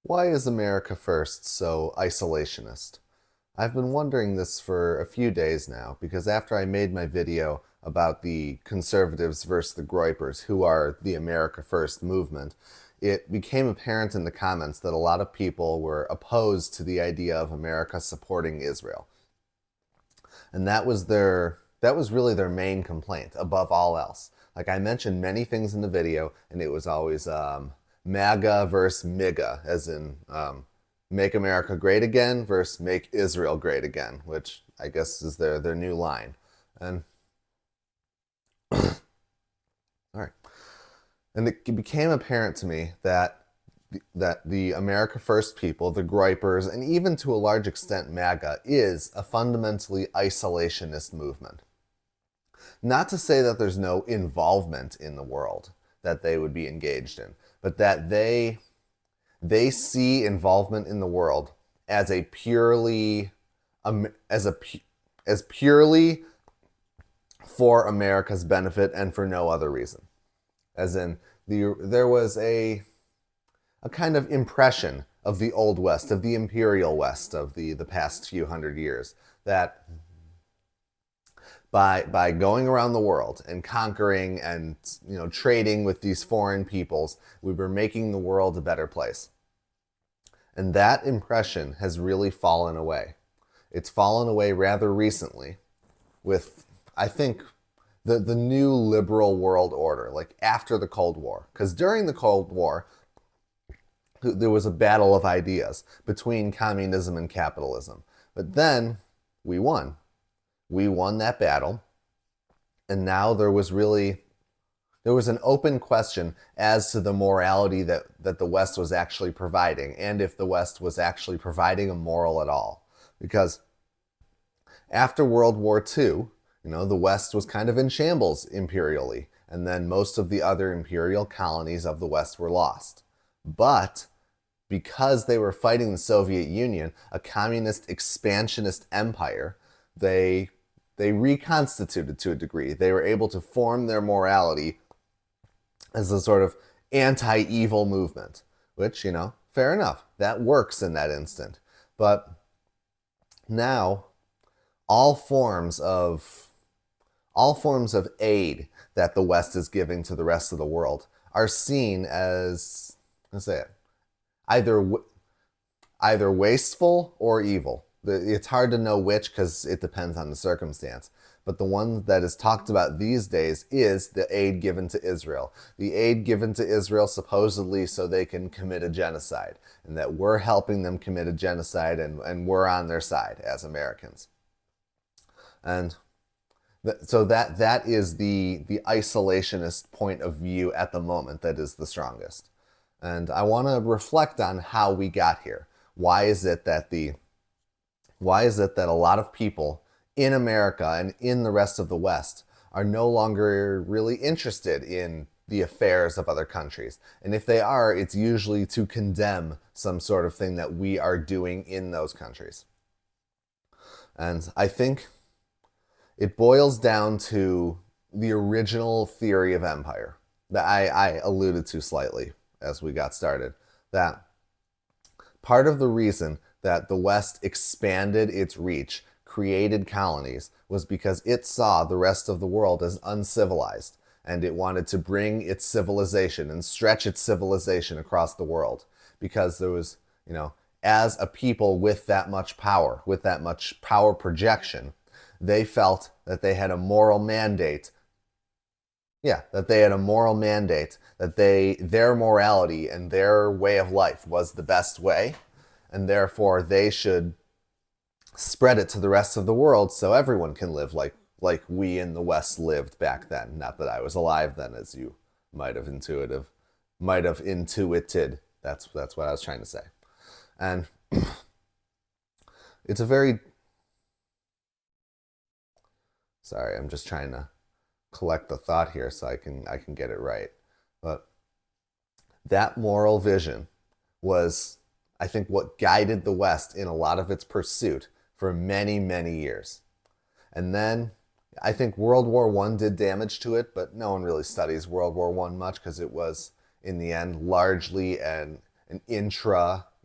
Why is America First so isolationist? I've been wondering this for a few days now because after I made my video about the conservatives versus the groypers, who are the America First movement, it became apparent in the comments that a lot of people were opposed to the idea of America supporting Israel. And that was really their main complaint above all else. Like I mentioned many things in the video, and it was always MAGA versus MIGA, as in Make America Great Again versus Make Israel Great Again, which I guess is their new line. And all right, and it became apparent to me that the America First people, the groypers, and even to a large extent MAGA, is a fundamentally isolationist movement. Not to say that there's no involvement in the world that they would be engaged in, but that they see involvement in the world as a purely as a as purely for America's benefit and for no other reason. As in there was a kind of impression of the Old West, of the Imperial West of the past few hundred years, that by going around the world and conquering and trading with these foreign peoples, we were making the world a better place. And that impression has really fallen away. It's fallen away rather recently with, I think, the new liberal world order, like after the Cold War. Because during the Cold War, there was a battle of ideas between communism and capitalism. But then we won. We won that battle. And now there was an open question as to the morality that the West was actually providing, and if the West was actually providing a moral at all. Because after World War II, the West was kind of in shambles imperially, and then most of the other imperial colonies of the West were lost. But because they were fighting the Soviet Union, a communist expansionist empire, they reconstituted to a degree. They were able to form their morality as a sort of anti-evil movement, which, fair enough. That works in that instant. But now all forms of all forms of aid that the West is giving to the rest of the world are seen as, let's say it, either either wasteful or evil. It's hard to know which because it depends on the circumstance. But the one that is talked about these days is the aid given to Israel. The aid given to Israel supposedly so they can commit a genocide, and that we're helping them commit a genocide, and we're on their side as Americans. And so that is the isolationist point of view at the moment that is the strongest. And I want to reflect on how we got here. Why is it that a lot of people in America and in the rest of the West are no longer really interested in the affairs of other countries? And if they are, it's usually to condemn some sort of thing that we are doing in those countries. And I think it boils down to the original theory of empire that I alluded to slightly as we got started. That part of the reason that the West expanded its reach, created colonies, was because it saw the rest of the world as uncivilized, and it wanted to bring its civilization and stretch its civilization across the world. Because there was, as a people with that much power projection, they felt that they had a moral mandate. Yeah, that they had a moral mandate, that their morality and their way of life was the best way, and therefore they should spread it to the rest of the world so everyone can live like we in the West lived back then. Not that I was alive then, as you might have intuited. That's what I was trying to say. And it's a very sorry, I'm just trying to collect the thought here so I can get it right. But that moral vision was, I think, what guided the West in a lot of its pursuit for many, many years. And then I think World War I did damage to it, but no one really studies World War I much because it was, in the end, largely an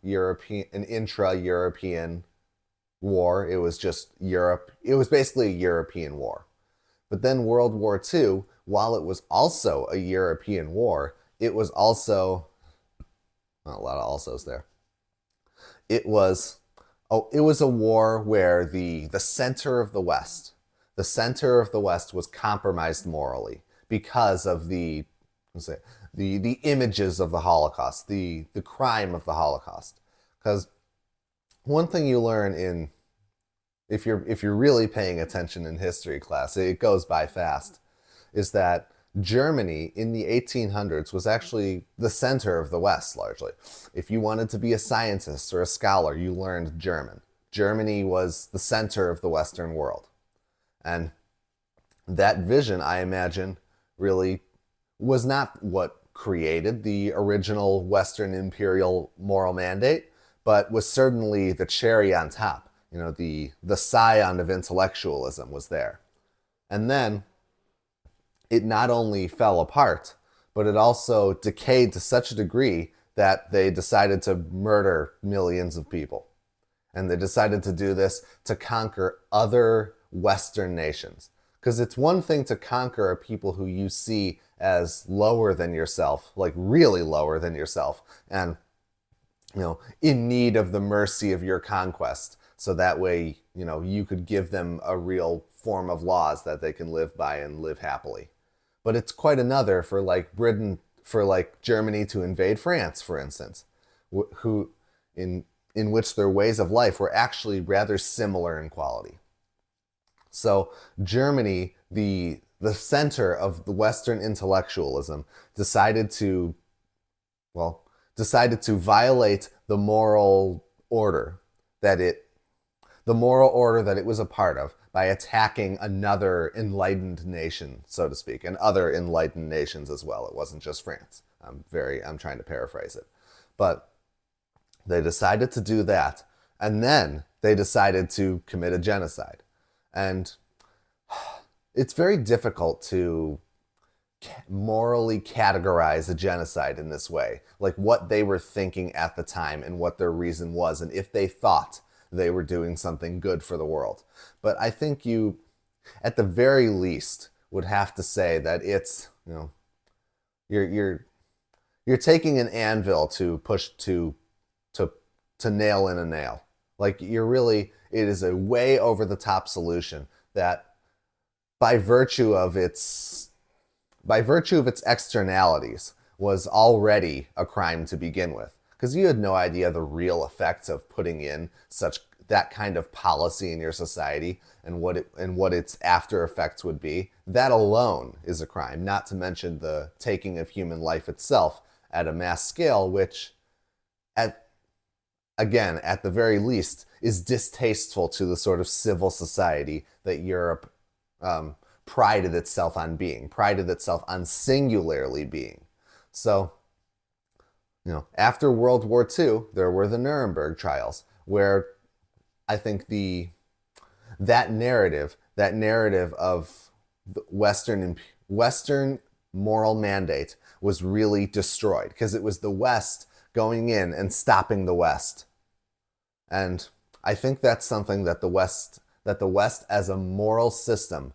an intra-European war. It was just Europe. It was basically a European war. But then World War II, while it was also a European war, it was also a lot of alsos there. It was it was a war where the center of the West was compromised morally because of the images of the Holocaust, the crime of the Holocaust. Because one thing you learn in if you're really paying attention in history class, it goes by fast, is that Germany in the 1800s was actually the center of the West largely. If you wanted to be a scientist or a scholar, you learned German. Germany was the center of the Western world. And that vision, I imagine, really was not what created the original Western imperial moral mandate, but was certainly the cherry on top. You know, the scion of intellectualism was there. And then it not only fell apart, but it also decayed to such a degree that they decided to murder millions of people. And they decided to do this to conquer other Western nations. Because it's one thing to conquer a people who you see as lower than yourself, like really lower than yourself, and in need of the mercy of your conquest. So that way, you could give them a real form of laws that they can live by and live happily. But it's quite another for Germany to invade France, for instance, in which their ways of life were actually rather similar in quality. So Germany, the center of the Western intellectualism, decided to violate the moral order that it was a part of by attacking another enlightened nation, so to speak, and other enlightened nations as well. It wasn't just France. I'm trying to paraphrase it. But they decided to do that, and then they decided to commit a genocide. And it's very difficult to morally categorize a genocide in this way, like what they were thinking at the time and what their reason was, and if they thought they were doing something good for the world. But I think you, at the very least, would have to say that it's, you're taking an anvil to push to nail in a nail. Like it is a way over the top solution that by virtue of its externalities was already a crime to begin with. Because you had no idea the real effects of putting in that kind of policy in your society and what its after effects would be. That alone is a crime, not to mention the taking of human life itself at a mass scale, which at the very least is distasteful to the sort of civil society that Europe prided itself on singularly being. So, after World War II, there were the Nuremberg trials, where I think that narrative of the Western moral mandate was really destroyed, because it was the West going in and stopping the West. And I think that's something that the West as a moral system,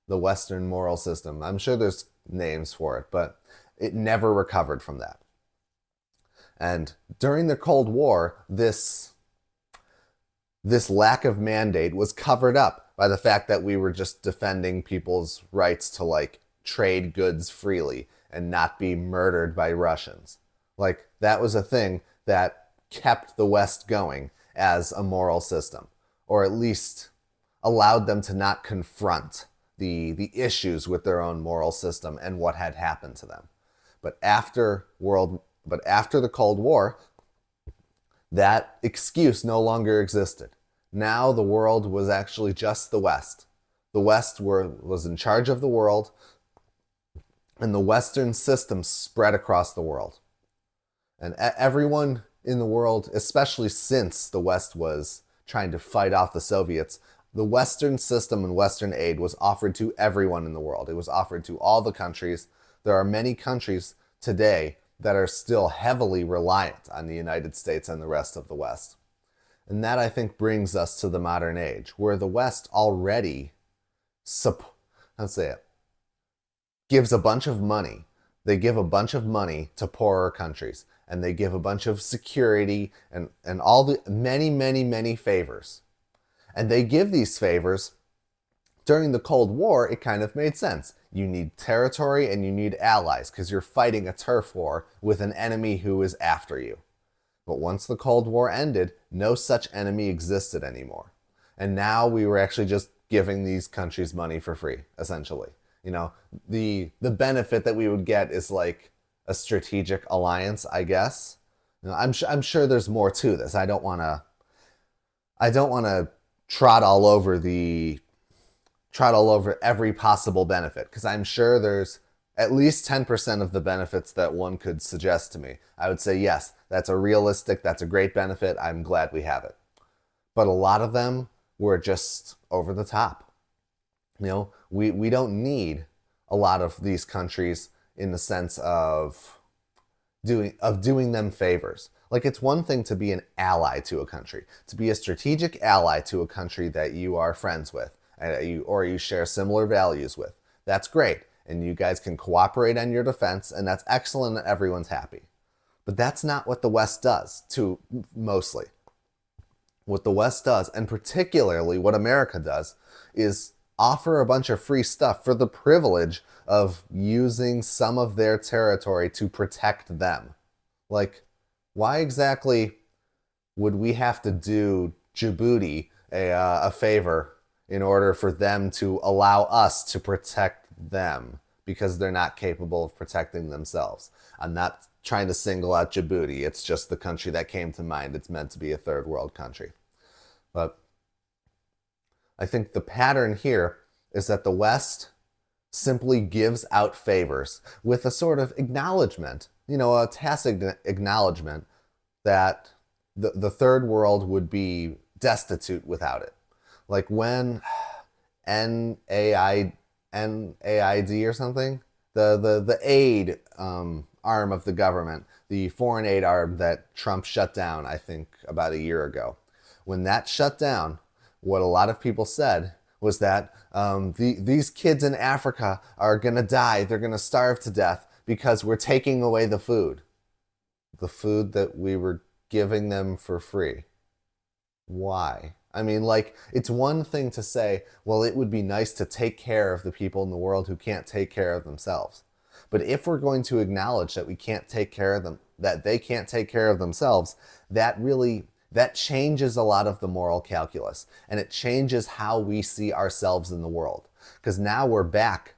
the Western moral system, I'm sure there's names for it, but it never recovered from that. And during the Cold War, this lack of mandate was covered up by the fact that we were just defending people's rights to trade goods freely and not be murdered by Russians. That was a thing that kept the West going as a moral system, or at least allowed them to not confront the issues with their own moral system and what had happened to them. But after the Cold War, that excuse no longer existed. Now the world was actually just the West. The West was in charge of the world, and the Western system spread across the world. And everyone in the world, especially since the West was trying to fight off the Soviets, the Western system and Western aid was offered to everyone in the world. It was offered to all the countries. There are many countries today that are still heavily reliant on the United States and the rest of the West. And that, I think, brings us to the modern age, where the West already, let's say it, gives a bunch of money. They give a bunch of money to poorer countries, and they give a bunch of security and all the many, many, many favors. And they give these favors during the Cold War. It kind of made sense. You need territory and you need allies because you're fighting a turf war with an enemy who is after you. But once the Cold War ended, no such enemy existed anymore. And now we were actually just giving these countries money for free, essentially. You know, the benefit that we would get is like a strategic alliance, I guess. You know, I'm sure there's more to this. I don't want to trot all over every possible benefit, because I'm sure there's at least 10% of the benefits that one could suggest to me. I would say, yes, that's a great benefit. I'm glad we have it. But a lot of them were just over the top. You know, we don't need a lot of these countries in the sense of doing them favors. Like, it's one thing to be an ally to a country, to be a strategic ally to a country that you are friends with, or you share similar values with. That's great, and you guys can cooperate on your defense, and that's excellent, and everyone's happy. But that's not what the West does, mostly. What the West does, and particularly what America does, is offer a bunch of free stuff for the privilege of using some of their territory to protect them. Like, why exactly would we have to do Djibouti a favor in order for them to allow us to protect them because they're not capable of protecting themselves? I'm not trying to single out Djibouti. It's just the country that came to mind. It's meant to be a third world country. But I think the pattern here is that the West simply gives out favors with a sort of acknowledgement, a tacit acknowledgement that the third world would be destitute without it. Like when NAID or something, the aid arm of the government, the foreign aid arm that Trump shut down, I think about a year ago. When that shut down, what a lot of people said was that these kids in Africa are going to die. They're going to starve to death because we're taking away the food that we were giving them for free. Why? I mean, like, it's one thing to say, well, it would be nice to take care of the people in the world who can't take care of themselves. But if we're going to acknowledge that we can't take care of them, that they can't take care of themselves, that changes a lot of the moral calculus, and it changes how we see ourselves in the world. Because now we're back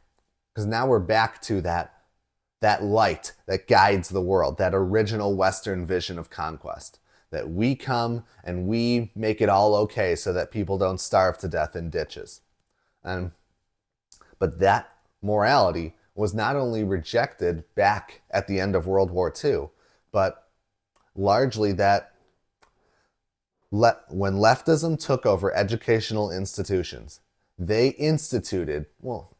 to that light that guides the world, that original Western vision of conquest. That we come and we make it all okay so that people don't starve to death in ditches. But that morality was not only rejected back at the end of World War II, but largely when leftism took over educational institutions, they instituted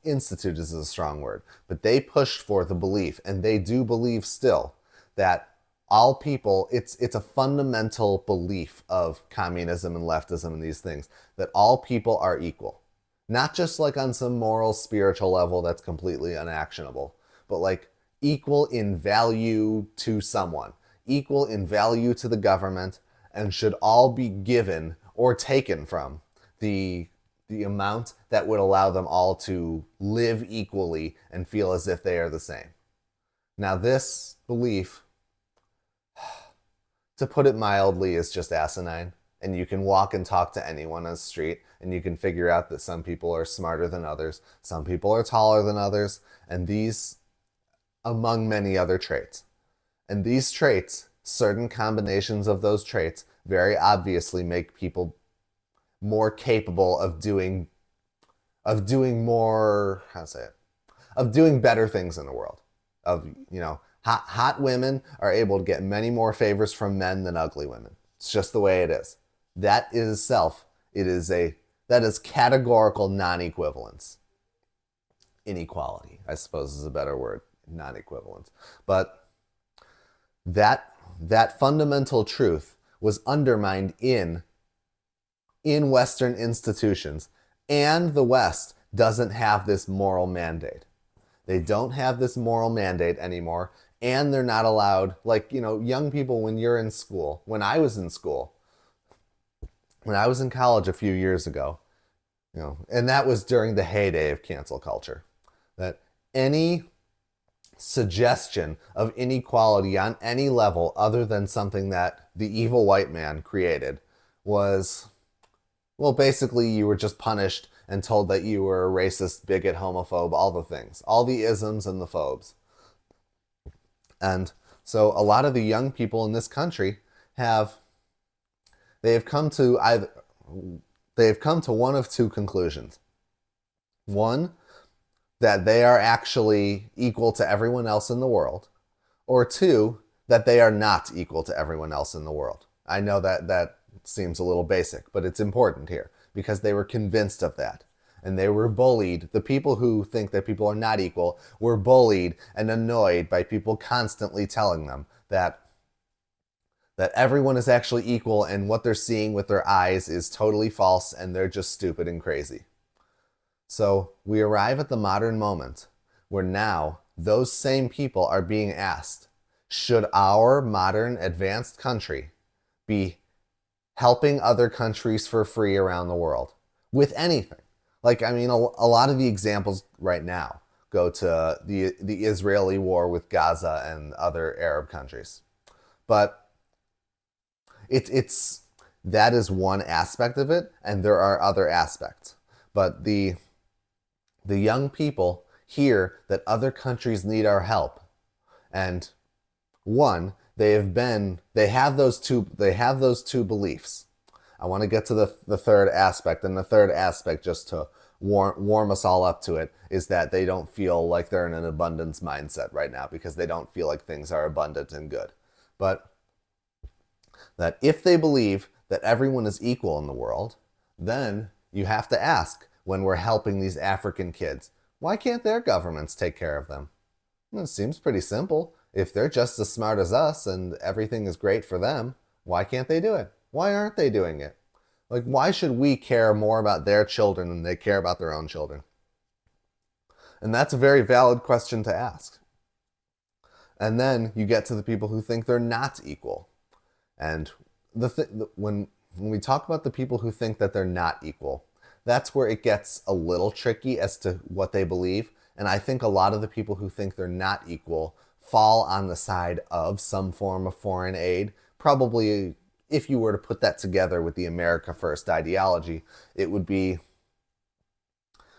is a strong word, but they pushed for the belief, and they do believe still, that all people, it's a fundamental belief of communism and leftism and these things, that all people are equal. Not just like on some moral, spiritual level that's completely unactionable, but like equal in value to someone, equal in value to the government, and should all be given or taken from the amount that would allow them all to live equally and feel as if they are the same. Now, this belief, to put it mildly, is just asinine. And you can walk and talk to anyone on the street, and you can figure out that some people are smarter than others, some people are taller than others, and these, among many other traits. And these traits, certain combinations of those traits, very obviously make people more capable of doing more, of doing better things in the world. Hot women are able to get many more favors from men than ugly women. It's just the way it is. That is that is categorical non-equivalence. Inequality, I suppose, is a better word. Non-equivalence. But that fundamental truth was undermined in Western institutions, and the West doesn't have this moral mandate. They don't have this moral mandate anymore, and they're not allowed, like, young people, when you're in school, when I was in school, when I was in college a few years ago, and that was during the heyday of cancel culture, that any suggestion of inequality on any level other than something that the evil white man created was, well, basically you were just punished and told that you were a racist, bigot, homophobe, all the things, all the isms and the phobes. And so a lot of the young people in this country they have come to one of two conclusions. One, that they are actually equal to everyone else in the world, or two, that they are not equal to everyone else in the world. I know that seems a little basic, but it's important here because they were convinced of that. And they were bullied. The people who think that people are not equal were bullied and annoyed by people constantly telling them that everyone is actually equal, and what they're seeing with their eyes is totally false, and they're just stupid and crazy. So we arrive at the modern moment where now those same people are being asked, should our modern advanced country be helping other countries for free around the world with anything? Like, I mean, a lot of the examples right now go to the Israeli war with Gaza and other Arab countries. But it's that is one aspect of it, and there are other aspects. But the young people hear that other countries need our help, and one, they have those two beliefs. I want to get to the third aspect, and the third aspect, just to warm us all up to it, is that they don't feel like they're in an abundance mindset right now because they don't feel like things are abundant and good. But that if they believe that everyone is equal in the world, then you have to ask, when we're helping these African kids, why can't their governments take care of them? It seems pretty simple. If they're just as smart as us and everything is great for them, why can't they do it? Why aren't they doing it? Like, why should we care more about their children than they care about their own children? And that's a very valid question to ask. And then you get to the people who think they're not equal. And when we talk about the people who think that they're not equal, that's where it gets a little tricky as to what they believe. And I think a lot of the people who think they're not equal fall on the side of some form of foreign aid. Probably, if you were to put that together with the America First ideology, it would be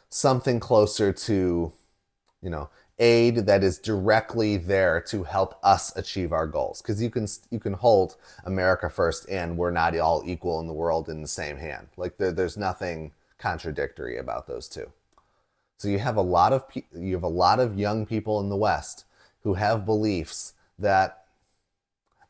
something closer to, aid that is directly there to help us achieve our goals. Because you can hold America First and we're not all equal in the world in the same hand. Like, there's nothing contradictory about those two. So you have a lot of young people in the West who have beliefs that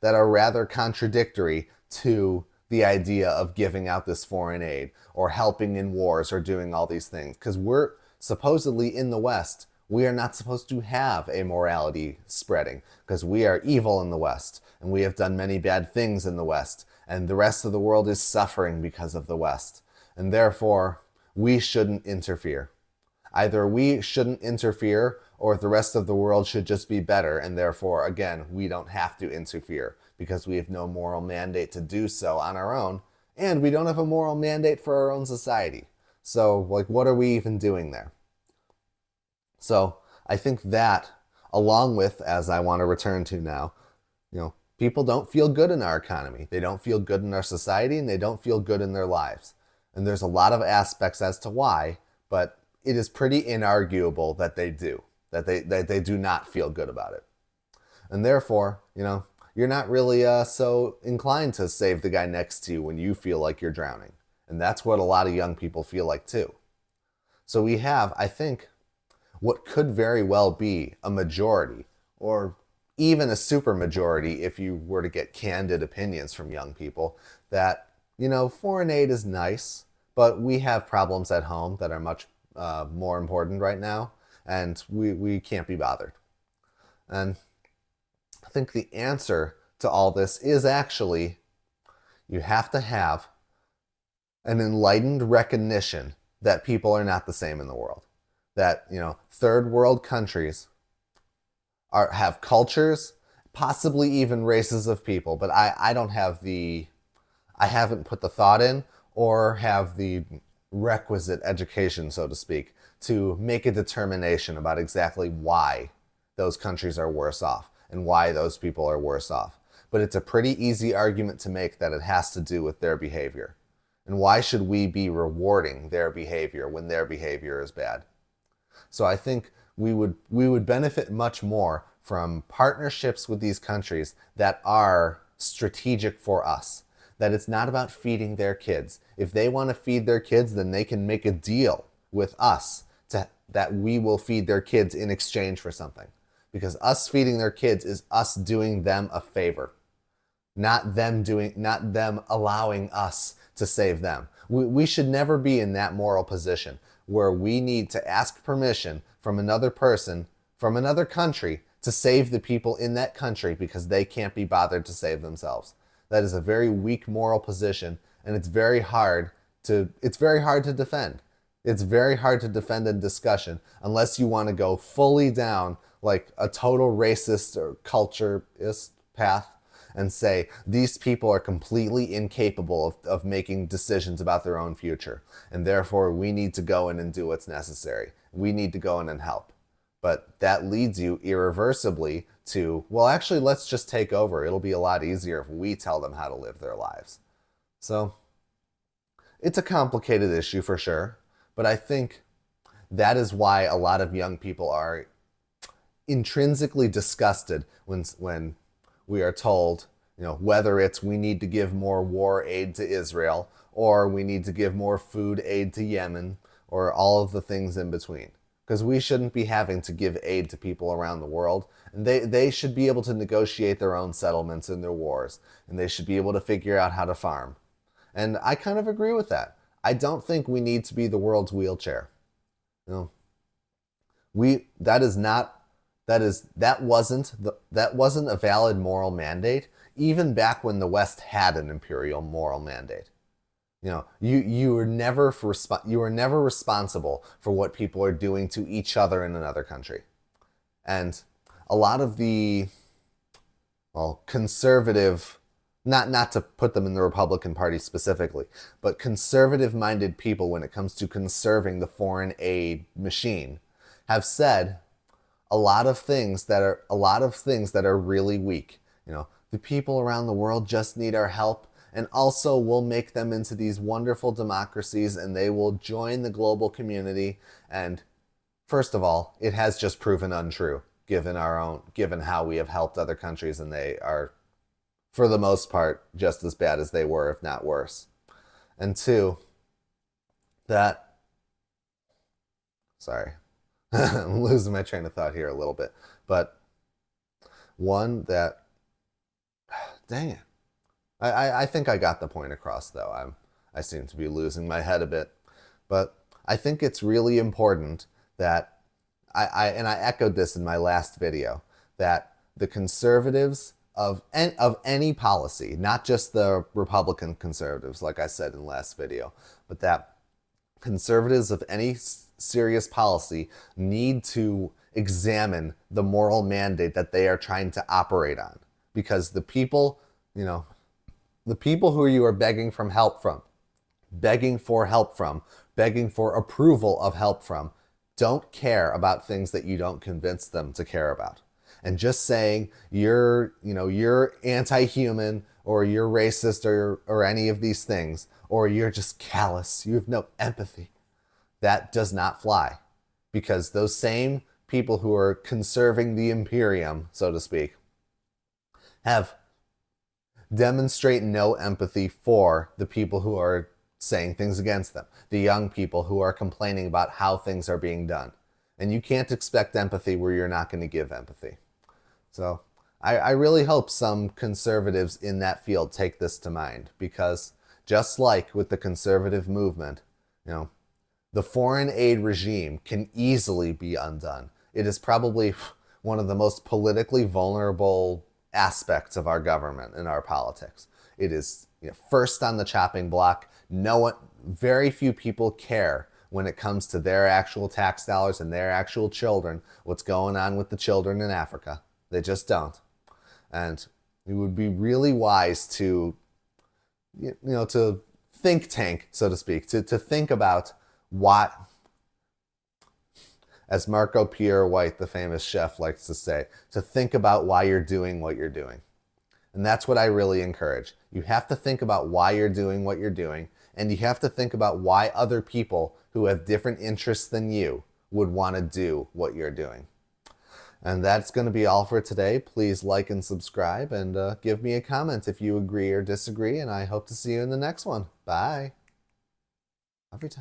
are rather contradictory to the idea of giving out this foreign aid or helping in wars or doing all these things. Because we're supposedly in the West, we are not supposed to have a morality spreading because we are evil in the West and we have done many bad things in the West, and the rest of the world is suffering because of the West. And therefore, we shouldn't interfere. Either we shouldn't interfere, or the rest of the world should just be better, and therefore, again, we don't have to interfere because we have no moral mandate to do so on our own, and we don't have a moral mandate for our own society. So, like, what are we even doing there? So, I think that, along with, as I want to return to now, people don't feel good in our economy. They don't feel good in our society, and they don't feel good in their lives. And there's a lot of aspects as to why, but it is pretty inarguable that they do, that they do not feel good about it. And therefore, you're not really so inclined to save the guy next to you when you feel like you're drowning. And that's what a lot of young people feel like too. So we have, I think, what could very well be a majority, or even a supermajority if you were to get candid opinions from young people, that, foreign aid is nice, but we have problems at home that are much more important right now, and we can't be bothered. And I think the answer to all this is actually you have to have an enlightened recognition that people are not the same in the world. That, third world countries have cultures, possibly even races of people, but I don't have I haven't put the thought in or have the requisite education, so to speak, to make a determination about exactly why those countries are worse off and why those people are worse off. But it's a pretty easy argument to make that it has to do with their behavior. And why should we be rewarding their behavior when their behavior is bad? So I think we would benefit much more from partnerships with these countries that are strategic for us. That it's not about feeding their kids. If they want to feed their kids, then they can make a deal with us that we will feed their kids in exchange for something. Because us feeding their kids is us doing them a favor, not them allowing us to save them. We should never be in that moral position where we need to ask permission from another person, from another country, to save the people in that country because they can't be bothered to save themselves. That is a very weak moral position, and it's very hard to defend. It's very hard to defend in discussion unless you want to go fully down like a total racist or culturist path and say these people are completely incapable of making decisions about their own future, and therefore we need to go in and do what's necessary. We need to go in and help. But that leads you irreversibly to, well, actually, let's just take over. It'll be a lot easier if we tell them how to live their lives. So it's a complicated issue for sure, but I think that is why a lot of young people are intrinsically disgusted when we are told, whether it's we need to give more war aid to Israel or we need to give more food aid to Yemen or all of the things in between. Because we shouldn't be having to give aid to people around the world. And they should be able to negotiate their own settlements in their wars. And they should be able to figure out how to farm. And I kind of agree with that. I don't think we need to be the world's wheelchair. That wasn't a valid moral mandate, even back when the West had an imperial moral mandate. You were never responsible for what people are doing to each other in another country. And a lot of the conservative, not to put them in the Republican Party specifically, but conservative-minded people when it comes to conserving the foreign aid machine have said a lot of things that are really weak. The people around the world just need our help. And also we'll make them into these wonderful democracies and they will join the global community. And first of all, it has just proven untrue given how we have helped other countries, and they are, for the most part, just as bad as they were, if not worse. And two, sorry, I'm losing my train of thought here a little bit. But one, dang it. I think I got the point across, though. I seem to be losing my head a bit. But I think it's really important that, I echoed this in my last video, that the conservatives of any policy, not just the Republican conservatives, like I said in the last video, but that conservatives of any serious policy need to examine the moral mandate that they are trying to operate on. Because the people who you are begging for help from, begging for approval of help from, don't care about things that you don't convince them to care about. And just saying you're anti-human or you're racist or any of these things, or you're just callous, you have no empathy, that does not fly. Because those same people who are conserving the imperium, so to speak, demonstrate no empathy for the people who are saying things against them, the young people who are complaining about how things are being done. And you can't expect empathy where you're not going to give empathy. So I really hope some conservatives in that field take this to mind, because just like with the conservative movement, the foreign aid regime can easily be undone. It is probably one of the most politically vulnerable aspects of our government and our politics. It is, first on the chopping block. Very few people care when it comes to their actual tax dollars and their actual children, what's going on with the children in Africa. They just don't. And it would be really wise to, to think tank, so to speak, to think about what, as Marco Pierre White, the famous chef, likes to say, to think about why you're doing what you're doing. And that's what I really encourage. You have to think about why you're doing what you're doing, and you have to think about why other people who have different interests than you would want to do what you're doing. And that's going to be all for today. Please like and subscribe, and give me a comment if you agree or disagree, and I hope to see you in the next one. Bye. Every time.